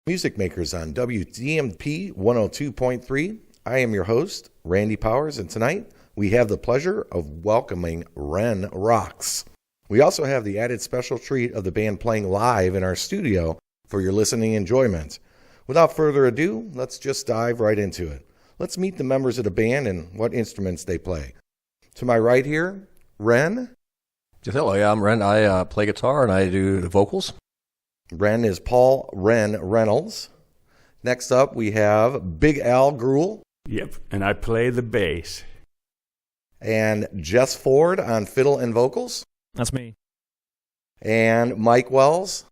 Music Makers on WDNP 102.3. I am your host, Randy Powers, and tonight we have the pleasure of welcoming Ren Rocks. We also have the added special treat of the band playing live in our studio for your listening enjoyment. Without further ado, let's just dive right into it. Let's meet the members of the band and what instruments they play. To my right here, Ren. Hello, yeah, I'm Ren. I play guitar and I do the vocals. Ren is Paul Ren Reynolds. Next up, we have Big Al Gruel. Yep, and I play the bass. And Jess Ford on fiddle and vocals. That's me. And Mike Wells.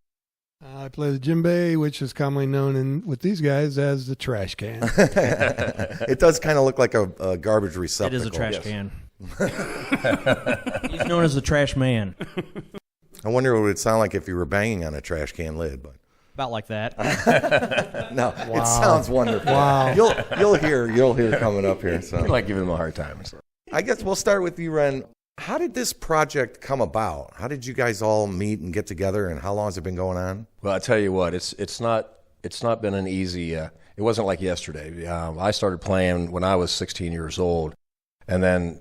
I play the djembe, which is commonly known with these guys as the trash can. It does kind of look like a garbage receptacle. It is a trash can. He's known as the trash man. I wonder what it would sound like if you were banging on a trash can lid, but About like that. no, Wow. It sounds wonderful. Wow. You'll hear coming up here. So I like giving them a hard time. So. I guess we'll start with you, Ren. How did this project come about? How did you guys all meet and get together, and how long has it been going on? Well, I tell you what, it's not been an easy. It wasn't like yesterday. I started playing when I was 16 years old, and then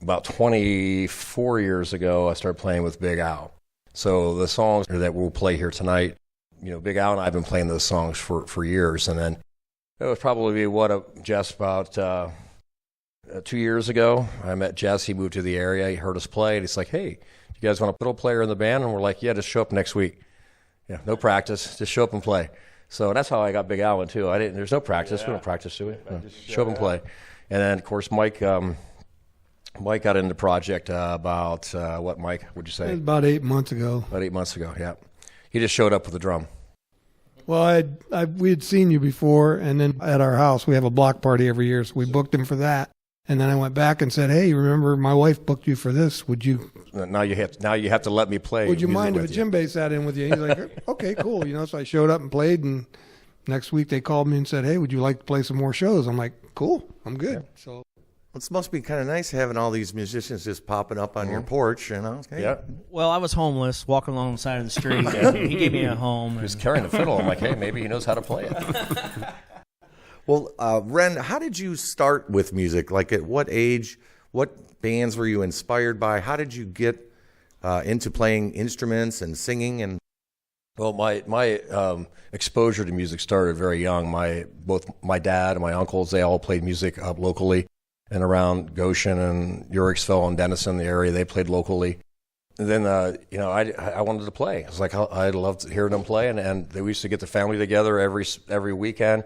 about 24 years ago, I started playing with Big Al. So the songs that we'll play here tonight, Big Al and I have been playing those songs for years. And then it was probably Jess about 2 years ago. I met Jess. He moved to the area. He heard us play, and he's like, "Hey, you guys want a fiddle player in the band?" And we're like, "Yeah, just show up next week. Yeah, no practice, just show up and play." So that's how I got Big Al in too. There's no practice. We don't practice, do we? No. Show up and play. And then of course Mike got into the project about, what, Mike, would you say? About 8 months ago. About 8 months ago, yeah. He just showed up with a drum. Well, we had seen you before, and then at our house, we have a block party every year, so we booked him for that. And then I went back and said, "Hey, remember my wife booked you for this? Would you Now you have to let me play. Would you music mind if a with you." djembe sat in with you?" He's like, "Okay, cool." So I showed up and played, and next week they called me and said, "Hey, would you like to play some more shows?" I'm like, "Cool, I'm good." So It must be kind of nice having all these musicians just popping up on your porch, Hey. Yeah. Well, I was homeless, walking along the side of the street. He gave me a home. He was carrying the fiddle. I'm like, hey, maybe he knows how to play it. Well, Ren, how did you start with music? Like at what age? What bands were you inspired by? How did you get into playing instruments and singing? And Well, my exposure to music started very young. Both my dad and my uncles, they all played music up locally and around Goshen and Uriksville and Denison, the area. They played locally. And then, I wanted to play. It was like I loved hearing them play, and we used to get the family together every weekend.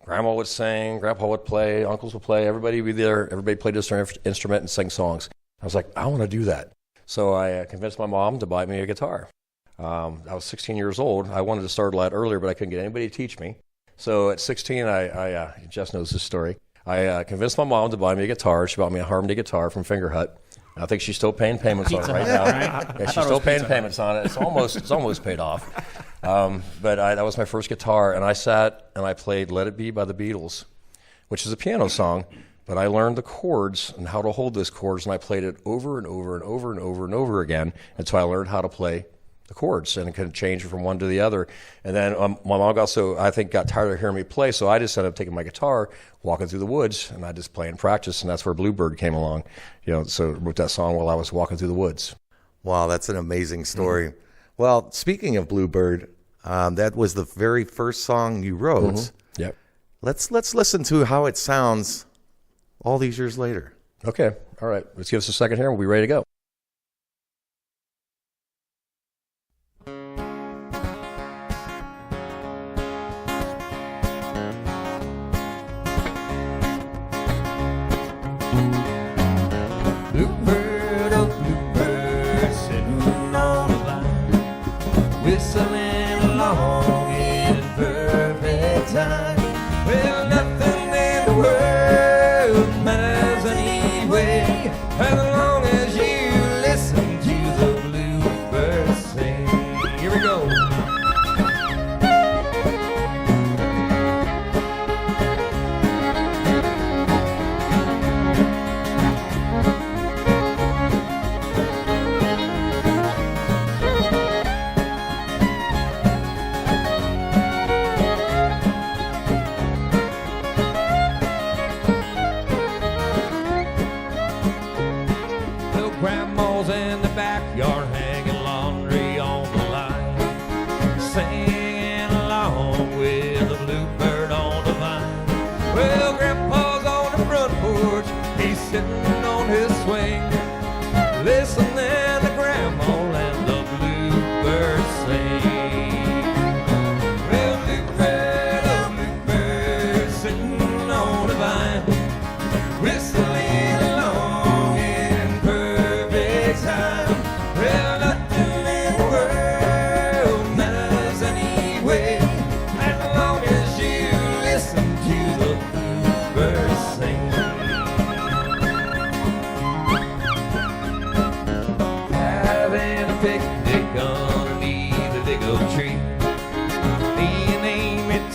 Grandma would sing, Grandpa would play, uncles would play. Everybody would be there. Everybody played their instrument and sang songs. I was like, I want to do that. So I convinced my mom to buy me a guitar. I was 16 years old. I wanted to start a lot earlier, but I couldn't get anybody to teach me. So at 16, Jess knows this story. I convinced my mom to buy me a guitar. She bought me a Harmony guitar from Fingerhut. I think she's still paying payments on it right now. Right? Yeah, she's still paying payments on it. It's almost paid off. But that was my first guitar, and I sat and I played "Let It Be" by the Beatles, which is a piano song. But I learned the chords and how to hold those chords, and I played it over and over and over and over and over again until I learned how to play the chords, and it could change from one to the other. And then my mom got tired of hearing me play, so I just ended up taking my guitar, walking through the woods, and I just play and practice, and that's where Bluebird came along. So I wrote that song while I was walking through the woods. wow, that's an amazing story. Mm-hmm. Well, speaking of Bluebird, that was the very first song you wrote. Mm-hmm. Yep. Let's listen to how it sounds all these years later. Okay. All right. Let's give us a second here, and we'll be ready to go. Bluebird, oh bluebird, sitting on the vine, whistling along in perfect time. Well, nothing in the world matters anyway, as long as you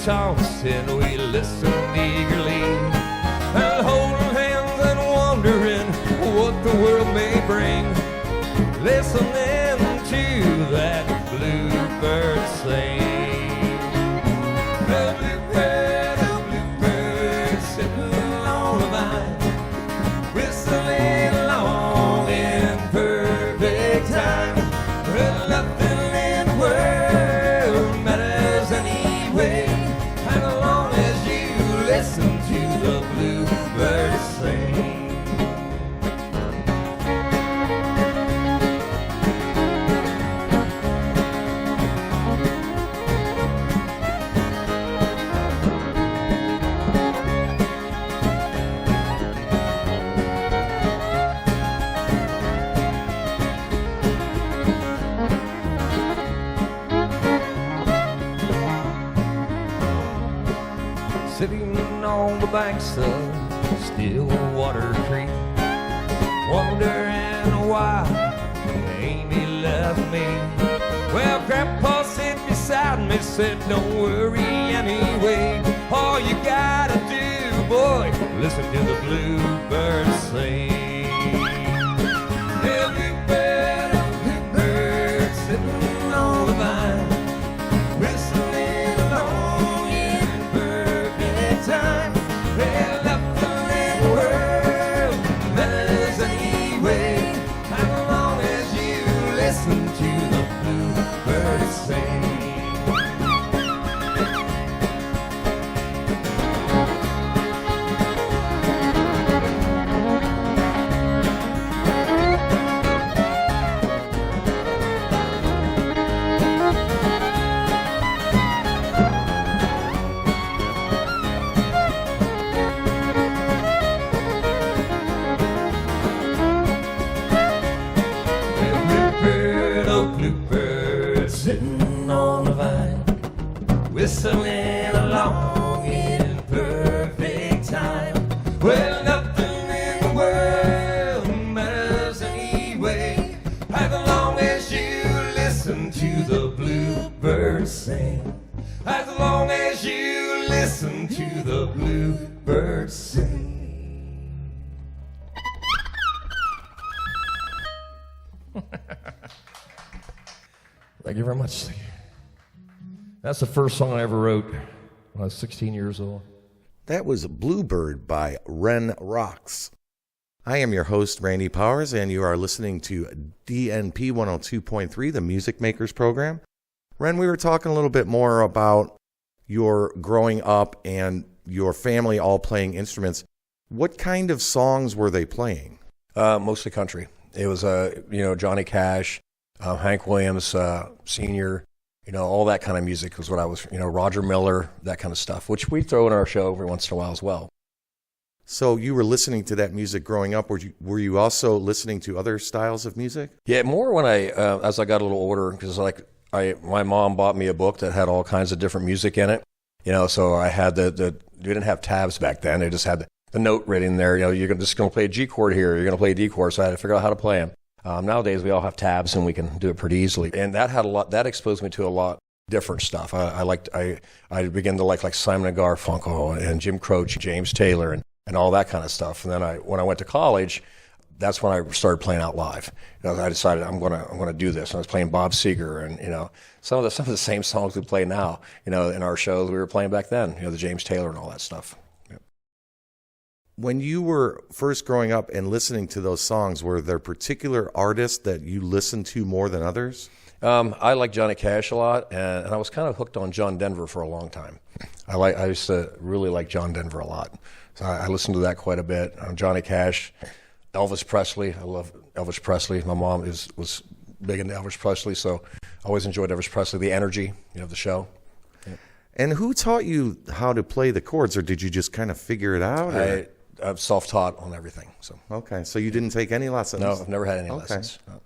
toss and we listened eagerly, and holding hands and wondering what the world may bring, listening to that bluebird sing. The bluebird sitting on the vine, whistling along in perfect time. Well, nothing in the world matters anyway, as long as you listen to the bluebird sing. Sitting on the banks of Stillwater Creek, wondering why Amy left me. Well, Grandpa sat beside me, said, don't worry anyway. All you gotta do, boy, listen to the bluebird sing. The bluebird sitting on the vine, whistling along in perfect time. Well, nothing in the world matters anyway, as long as you listen to the bluebird sing. Bluebird, oh bluebird, sitting on the vine, whistling along in perfect time. Well, nothing in the world matters anyway, as long as you listen to the bluebird sing. As long as you listen to the bluebird sing. Thank you very much. That's the first song I ever wrote when I was 16 years old. That was Bluebird by Ren Rocks. I am your host, Randy Powers, and you are listening to DNP 102.3, the Music Makers Program. Ren, we were talking a little bit more about your growing up and your family all playing instruments. What kind of songs were they playing? Mostly country. It was, Johnny Cash, Hank Williams, Sr., all that kind of music was what I was, Roger Miller, that kind of stuff, which we throw in our show every once in a while as well. So you were listening to that music growing up. Were you also listening to other styles of music? Yeah, more when as I got a little older, because my mom bought me a book that had all kinds of different music in it, so I had we didn't have tabs back then. They just had the note written there, you're just going to play a G chord here, you're going to play a D chord, so I had to figure out how to play them. Nowadays, we all have tabs, and we can do it pretty easily. And that exposed me to a lot different stuff. I began to like Simon & Garfunkel and Jim Croce, James Taylor, and all that kind of stuff. And then when I went to college, that's when I started playing out live. I decided I'm gonna do this. And I was playing Bob Seger, and some of the same songs we play now, in our shows we were playing back then. The James Taylor and all that stuff. When you were first growing up and listening to those songs, were there particular artists that you listened to more than others? I like Johnny Cash a lot, and I was kind of hooked on John Denver for a long time. I used to really like John Denver a lot, so I listened to that quite a bit. Johnny Cash, Elvis Presley. I love Elvis Presley. My mom was big into Elvis Presley, so I always enjoyed Elvis Presley. The energy, the show. Yeah. And who taught you how to play the chords, or did you just kind of figure it out? I'm self-taught on everything. So okay, so you didn't take any lessons? No, I've never had any lessons. No.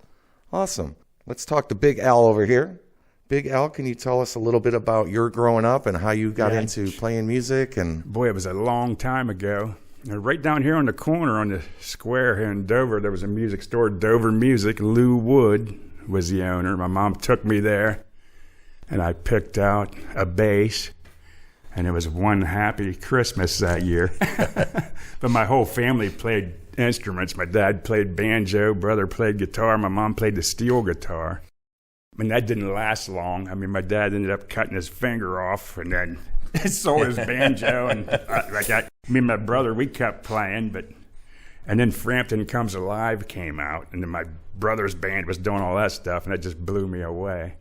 Awesome. Let's talk to Big Al over here. Big Al, can you tell us a little bit about your growing up and how you got into playing music? And boy, it was a long time ago. Right down here on the corner on the square here in Dover, there was a music store, Dover Music. Lou Wood was the owner. My mom took me there, and I picked out a bass And it was one happy Christmas that year. But my whole family played instruments. My dad played banjo, brother played guitar, my mom played the steel guitar. I mean, that didn't last long. I mean, my dad ended up cutting his finger off and then sold his banjo. And me and my brother, we kept playing. And then Frampton Comes Alive came out, and then my brother's band was doing all that stuff, and it just blew me away.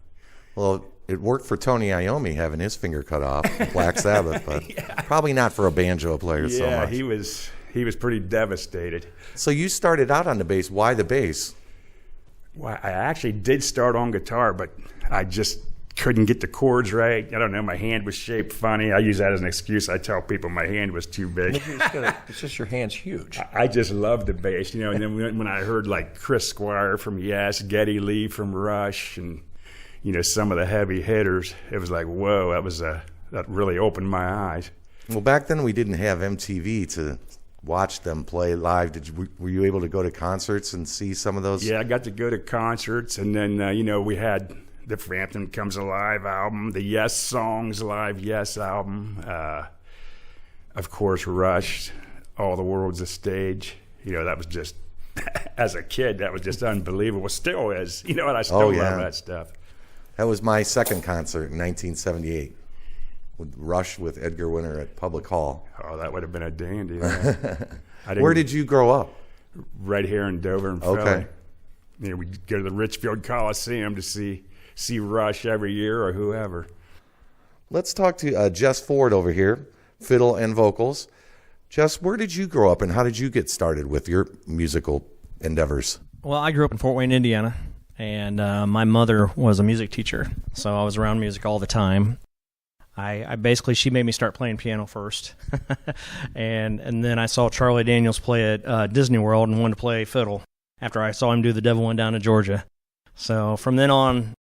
Well, it worked for Tony Iommi having his finger cut off, Black Sabbath, but probably not for a banjo player so much. Yeah, he was pretty devastated. So you started out on the bass. Why the bass? Well, I actually did start on guitar, but I just couldn't get the chords right. I don't know, my hand was shaped funny. I use that as an excuse. I tell people my hand was too big. It's just your hand's huge. I just loved the bass, you know. And then when I heard like Chris Squire from Yes, Geddy Lee from Rush, and you know, some of the heavy hitters, it was like, whoa, that really opened my eyes. Well, back then we didn't have MTV to watch them play live. Were you able to go to concerts and see some of those? Yeah, I got to go to concerts, and then you know, we had the Frampton Comes Alive album, the Yes Songs Live Yes album, of course Rush, All the World's a Stage. You know, that was just, as a kid, that was just unbelievable. Still is, you know, and I still love that stuff. That was my second concert in 1978. With Rush with Edgar Winter at Public Hall. Oh, that would have been a dandy. Where did you grow up? Right here in Dover and Philly. You know, we'd go to the Richfield Coliseum to see Rush every year or whoever. Let's talk to Jess Ford over here, fiddle and vocals. Jess, where did you grow up and how did you get started with your musical endeavors? Well, I grew up in Fort Wayne, Indiana, and my mother was a music teacher, so I was around music all the time. I basically, she made me start playing piano first, and then I saw Charlie Daniels play at Disney World and wanted to play fiddle after I saw him do The Devil Went Down to Georgia. So from then on,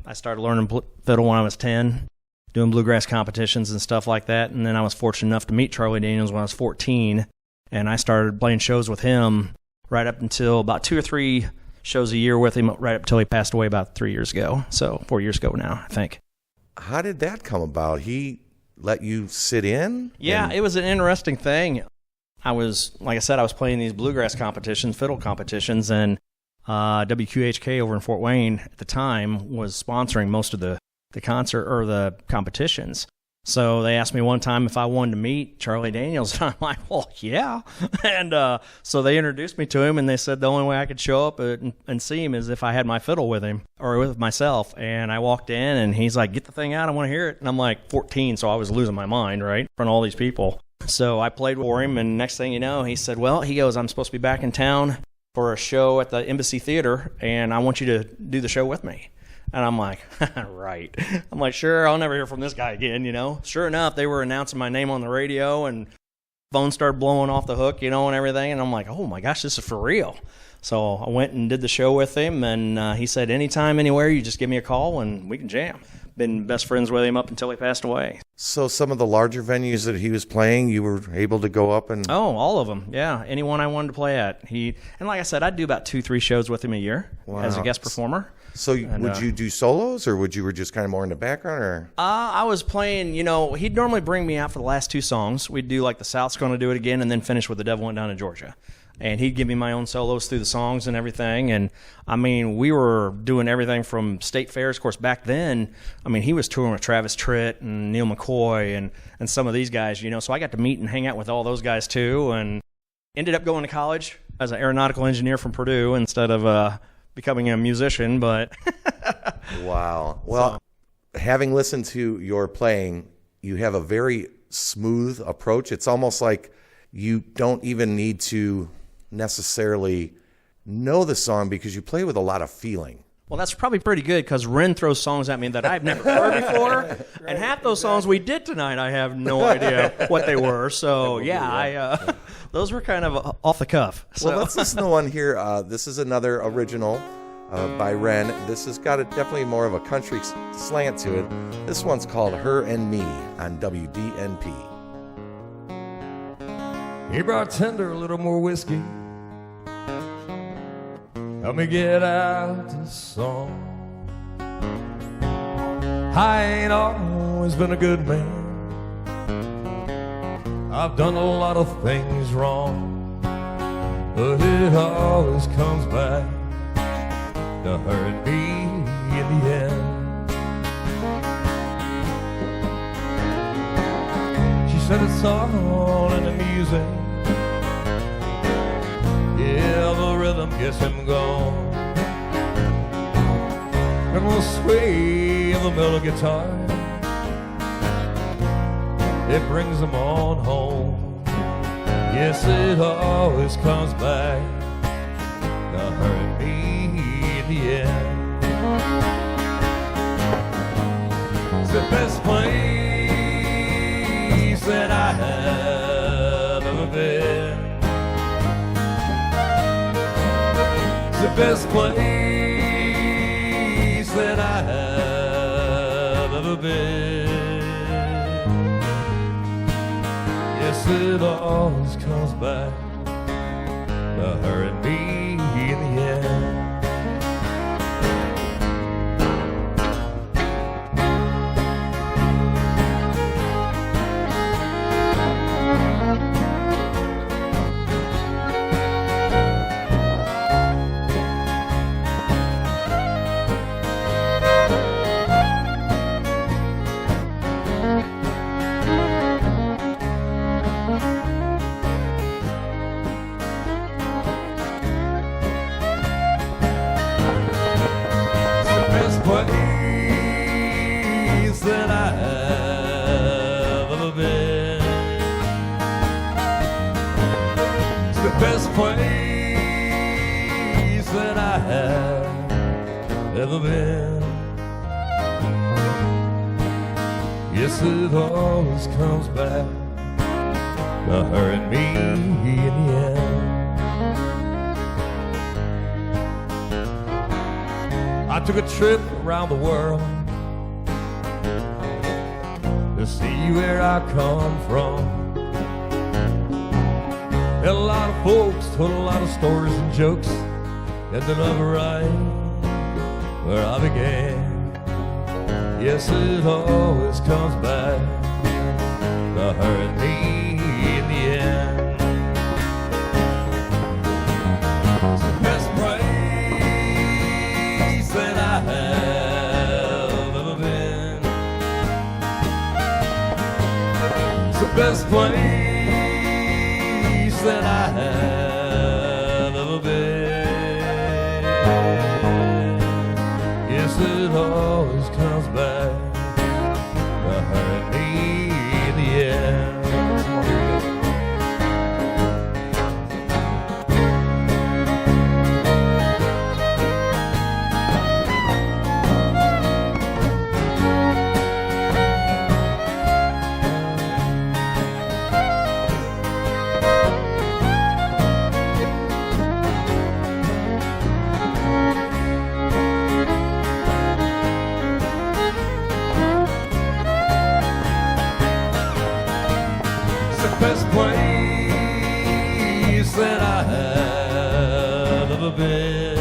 I started learning fiddle when I was 10, doing bluegrass competitions and stuff like that, and then I was fortunate enough to meet Charlie Daniels when I was 14, and I started playing shows with him right up until about 2 or 3 shows a year with him, right up until he passed away about 3 years ago, so 4 years ago now, I think. How did that come about? He let you sit in? Yeah, it was an interesting thing. I was, like I said, I was playing these bluegrass competitions, fiddle competitions, and WQHK over in Fort Wayne at the time was sponsoring most of the concert or the competitions. So they asked me one time if I wanted to meet Charlie Daniels, and I'm like, well, yeah. And so they introduced me to him, and they said the only way I could show up and see him is if I had my fiddle with him or with myself. And I walked in, and he's like, get the thing out, I want to hear it. And I'm like 14, so I was losing my mind, right, in front of all these people. So I played for him, and next thing you know, he said, well, he goes, I'm supposed to be back in town for a show at the Embassy Theater, and I want you to do the show with me. And I'm like, right. I'm like, sure, I'll never hear from this guy again, you know. Sure enough, they were announcing my name on the radio, and phone started blowing off the hook, you know, and everything. And I'm like, oh, my gosh, this is for real. So I went and did the show with him, and he said, anytime, anywhere, you just give me a call, and we can jam. Been best friends with him up until he passed away. So some of the larger venues that he was playing, you were able to go up and... Oh, all of them, yeah. Anyone I wanted to play at. And like I said, I'd do about 2-3 shows with him a year as a guest performer. So would you do solos, or were just kind of more in the background? Or I was playing, you know, he'd normally bring me out for the last 2 songs. We'd do like The South's Gonna Do It Again and then finish with The Devil Went Down to Georgia. And he'd give me my own solos through the songs and everything. And, I mean, we were doing everything from state fairs. Of course, back then, I mean, he was touring with Travis Tritt and Neil McCoy and some of these guys, you know. So I got to meet and hang out with all those guys, too. And ended up going to college as an aeronautical engineer from Purdue instead of becoming a musician. But wow. Well, having listened to your playing, you have a very smooth approach. It's almost like you don't even need to necessarily know the song because you play with a lot of feeling. Well, that's probably pretty good because Ren throws songs at me that I've never heard before, and half those songs we did tonight I have no idea what they were. So yeah, those were kind of off the cuff. So. Well, let's listen to one here. This is another original by Ren. This has got definitely more of a country slant to it. This one's called Her and Me on WDNP. Hey, bartender, a little more whiskey. Help me get out this song. I ain't always been a good man. I've done a lot of things wrong, but it always comes back to hurt me in the end. She said it's all in the music, yeah, the rhythm gets him gone, and the sway of the mellow guitar, it brings them on home. Yes, it always comes back to hurt me in the end. It's the best place that I have ever been. It's the best place that I have ever been. Yes, it always comes back to hurt me in the end. Place that I have ever been. It's the best place that I have ever been. Yes, it always comes back to hurt me in the end. I took a trip around the world to see where I come from. And a lot of folks told a lot of stories and jokes, and they're never right where I began. Yes, it always comes back to hurt me in the end. It's the best place that I have ever been. It's the best place that I have ever been. Yes, it always comes back to hurt me in the end. Best place that I have ever been.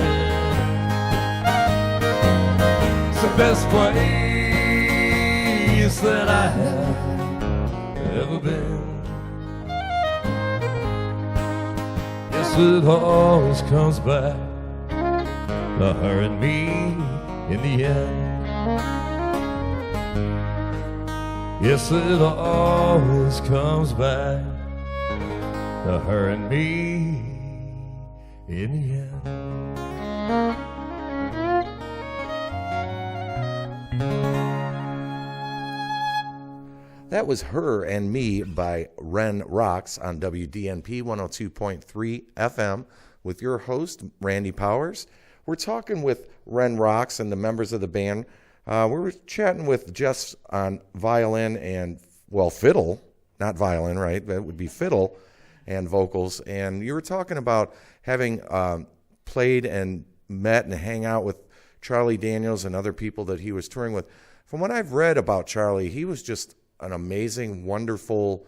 It's the best place that I have ever been. Yes, it always comes back to hurt me in the end. Yes, it always comes back to hurt me in the end. That was Her and Me by Ren Rocks on WDNP 102.3 FM with your host, Randy Powers. We're talking with Ren Rocks and the members of the band. We were chatting with Jess on violin and, well, fiddle, not violin, right? That would be fiddle and vocals. And you were talking about having played and met and hang out with Charlie Daniels and other people that he was touring with. From what I've read about Charlie, he was just an amazing, wonderful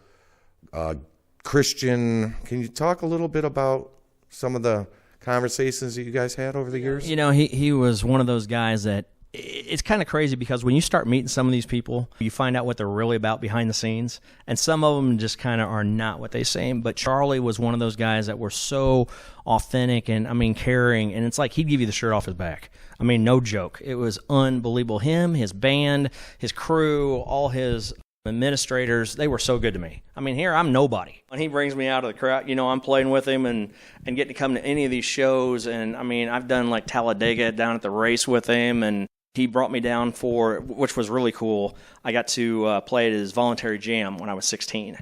Christian. Can you talk a little bit about some of the conversations that you guys had over the years? You know, he was one of those guys that it's kind of crazy because when you start meeting some of these people, you find out what they're really about behind the scenes, and some of them just kind of are not what they seem. But Charlie was one of those guys that were so authentic and, I mean, caring, and it's like he'd give you the shirt off his back. I mean, no joke. It was unbelievable. Him, his band, his crew, all his administrators, they were so good to me. I mean, here I'm nobody. When he brings me out of the crowd, you know, I'm playing with him and getting to come to any of these shows. And I mean, I've done like Talladega down at the race with him, and he brought me down for, which was really cool. I got to play at his voluntary jam when I was 16.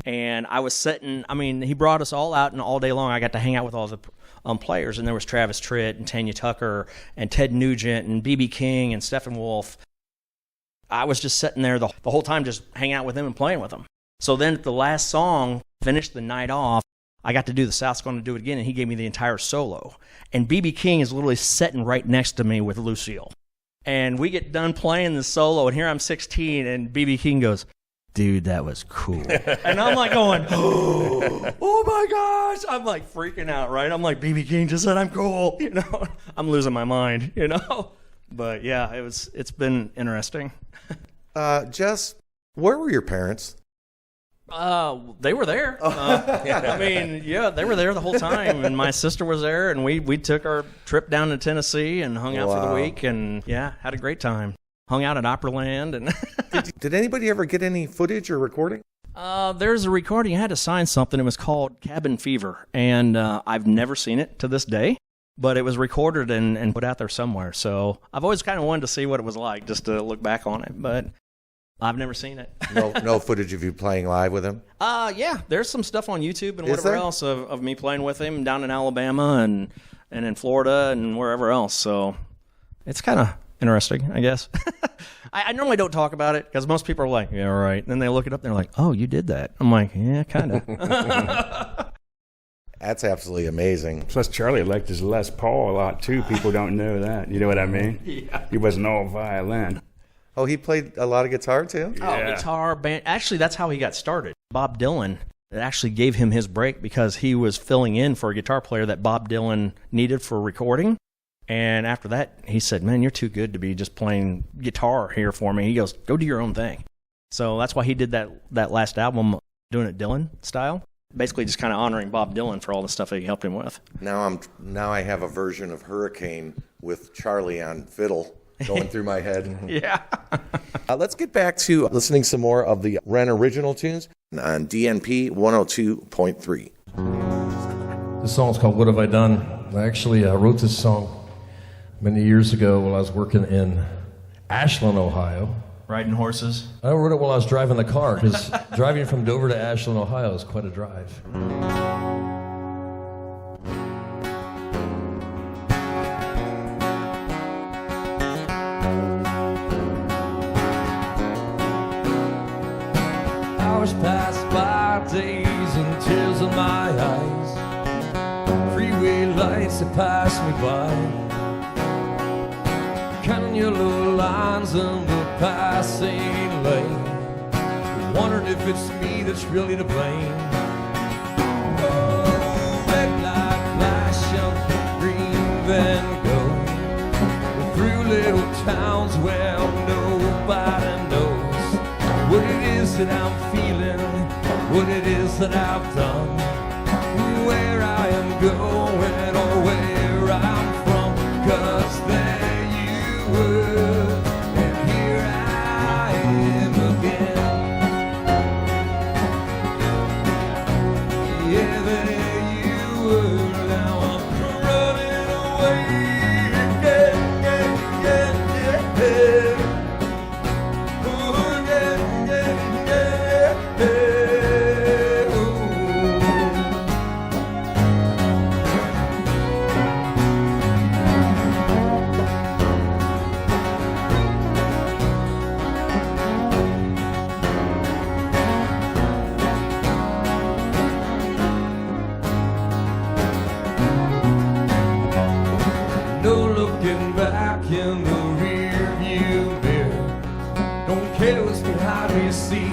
And I was sitting, I mean, he brought us all out, and all day long I got to hang out with all the players. And there was Travis Tritt and Tanya Tucker and Ted Nugent and B.B. King and Stephen Wolf. I was just sitting there the whole time just hanging out with him and playing with him. So then at the last song, finished the night off, I got to do the South's Gonna Do It Again, and he gave me the entire solo. And B.B. King is literally sitting right next to me with Lucille. And we get done playing the solo, and here I'm 16, and B.B. King goes, dude, that was cool. And I'm like going, oh my gosh. I'm like freaking out, right? I'm like, B.B. King just said I'm cool. You know, I'm losing my mind, you know? But yeah, it's been interesting. Jess, where were your parents? They were there. I mean, yeah, they were there the whole time, and my sister was there, and we took our trip down to Tennessee and hung out for the week, and yeah, had a great time. Hung out at Opryland, and Did anybody ever get any footage or recording? there's a recording. I had to sign something. It was called Cabin Fever, and I've never seen it to this day. But it was recorded and put out there somewhere. So I've always kind of wanted to see what it was like, just to look back on it. But I've never seen it. No footage of you playing live with him? Yeah, there's some stuff on YouTube and Is whatever there? else of me playing with him down in Alabama and in Florida and wherever else. So it's kind of interesting, I guess. I normally don't talk about it because most people are like, yeah, right. And then they look it up and they're like, oh, you did that. I'm like, yeah, kind of. That's absolutely amazing. Plus, Charlie liked his Les Paul a lot, too. People don't know that. You know what I mean? Yeah. He wasn't all violin. Oh, he played a lot of guitar, too? Oh, guitar, band. Actually, that's how he got started. Bob Dylan actually gave him his break because he was filling in for a guitar player that Bob Dylan needed for recording. And after that, he said, man, you're too good to be just playing guitar here for me. He goes, go do your own thing. So that's why he did that last album, doing it Dylan style. Basically just kind of honoring Bob Dylan for all the stuff that he helped him with. Now I have a version of Hurricane with Charlie on fiddle going through my head. Yeah. Let's get back to listening some more of the Ren original tunes on DNP 102.3. This song's called What Have I Done? I actually wrote this song many years ago while I was working in Ashland, Ohio. Riding horses. I wrote it while I was driving the car, because driving from Dover to Ashland, Ohio is quite a drive. Hours pass by, days and tears in my eyes. Freeway lights that pass me by. Counting yellow lines in the passing lane. Wondering if it's me that's really to blame. Oh, red light flashing, green then go. Through little towns where nobody knows what it is that I'm feeling, what it is that I've done, where I am going or where I'm from. 'Cause there you were, and here I am again. Yeah, there you were, now I'm running away again, yeah, yeah, yeah. Ooh, yeah, yeah, yeah, yeah. Ooh. No looking back in the rear view mirror. Don't care what's behind me, see,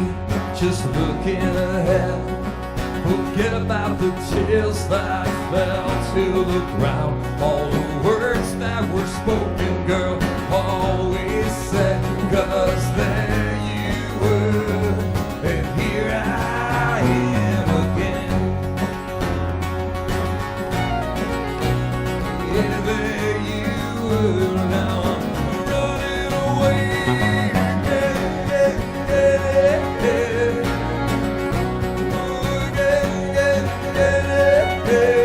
just looking ahead. Forget about the tears that fell to the ground. All the words that were spoken, girl, all 'cause there you were, and here I am again. Yeah, there you were, now I'm running away. Yeah, yeah, yeah, yeah. Oh, yeah, yeah, yeah, yeah.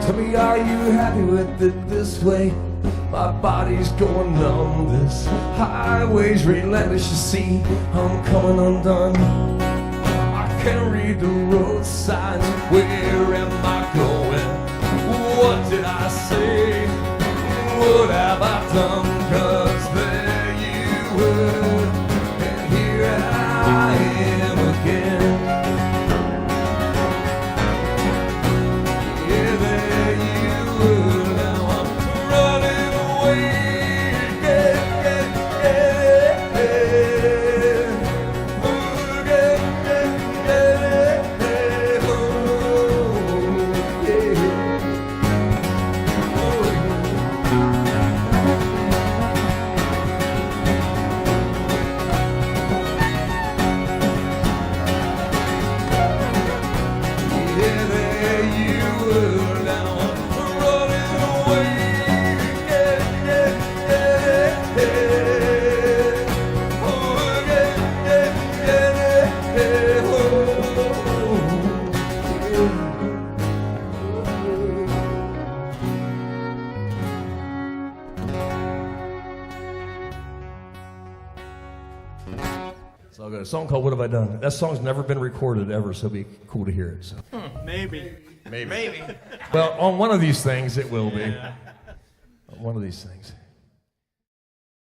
Tell me, are you happy with it this way? My body's going numb. This highway's relentless, you see. I'm coming undone. I can't read the road signs. Where am I going? What did I say? What have I done? 'Cause there you were, and here I am again. Yeah, there you were, now I'm running away. Yeah, yeah, yeah, yeah. Oh, yeah, yeah, yeah, yeah. Oh, yeah. Oh, yeah. Yeah, there you were, now I'm running away. Yeah, yeah, yeah, yeah. Oh, yeah, yeah, yeah, yeah. Oh, It's all good. A song called "What Have I Done?" That song's never been recorded ever, so it'd be cool to hear it. So. Maybe. Well, on one of these things, it will be. On one of these things.